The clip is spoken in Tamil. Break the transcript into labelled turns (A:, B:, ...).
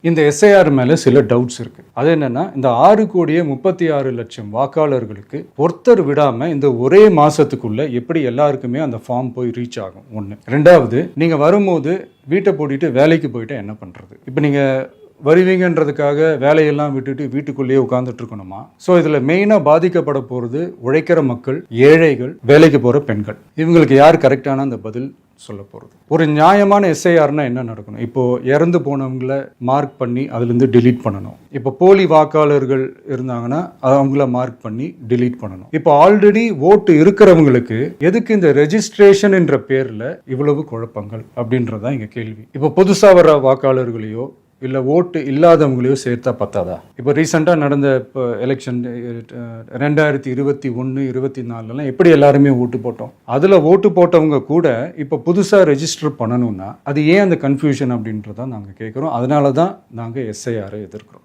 A: இந்த எஸ்ஐஆர் மேலே சில டவுட்ஸ் இருக்குது. அது என்னென்னா, இந்த 6,36,00,000 வாக்காளர்களுக்கு ஒருத்தர் விடாமல் இந்த ஒரே மாதத்துக்குள்ளே எப்படி எல்லாருக்குமே அந்த ஃபார்ம் போய் ரீச் ஆகும்? ஒன்று. ரெண்டாவது, நீங்கள் வரும்போது வீட்டை பூட்டிட்டு வேலைக்கு போயிட்டு என்ன பண்ணுறது? இப்போ நீங்கள் வருவீங்கன்றதுக்காக வேலையெல்லாம் விட்டுட்டு வீட்டுக்குள்ளேயே உட்காந்துட்டு இருக்கணுமா? ஸோ இதில் மெயினாக பாதிக்கப்பட போகிறது உழைக்கிற மக்கள், ஏழைகள், வேலைக்கு போகிற பெண்கள். இவங்களுக்கு யார் கரெக்டான அந்த பதில் சொல்ல போகிறது? ஒரு நியாயமான எஸ்ஐஆர்னா என்ன நடக்கணும்? இப்போது இறந்து போனவங்கள மார்க் பண்ணி அதுலேருந்து டிலீட் பண்ணணும். இப்போ போலி வாக்காளர்கள் இருந்தாங்கன்னா அவங்கள மார்க் பண்ணி டிலீட் பண்ணணும். இப்போ ஆல்ரெடி ஓட்டு இருக்கிறவங்களுக்கு எதுக்கு இந்த ரெஜிஸ்ட்ரேஷன் என்ற பேரில் இவ்வளவு குழப்பங்கள் அப்படின்றதான் இங்கே கேள்வி. இப்போ புதுசாக வர வாக்காளர்களையோ இல்லை ஓட்டு இல்லாதவங்களையோ சேர்த்தா பத்தாதா? இப்போ ரீசெண்டாக நடந்த இப்போ எலெக்ஷன் 2021, 24 எப்படி எல்லாருமே ஓட்டு போட்டோம்? அதில் ஓட்டு போட்டவங்க கூட இப்போ புதுசாக ரெஜிஸ்டர் பண்ணணும்னா அது ஏன் அந்த கன்ஃபியூஷன் அப்படின்றதான் நாங்கள் கேட்குறோம். அதனால தான் நாங்கள் எஸ்ஐஆரை எதிர்க்கிறோம்.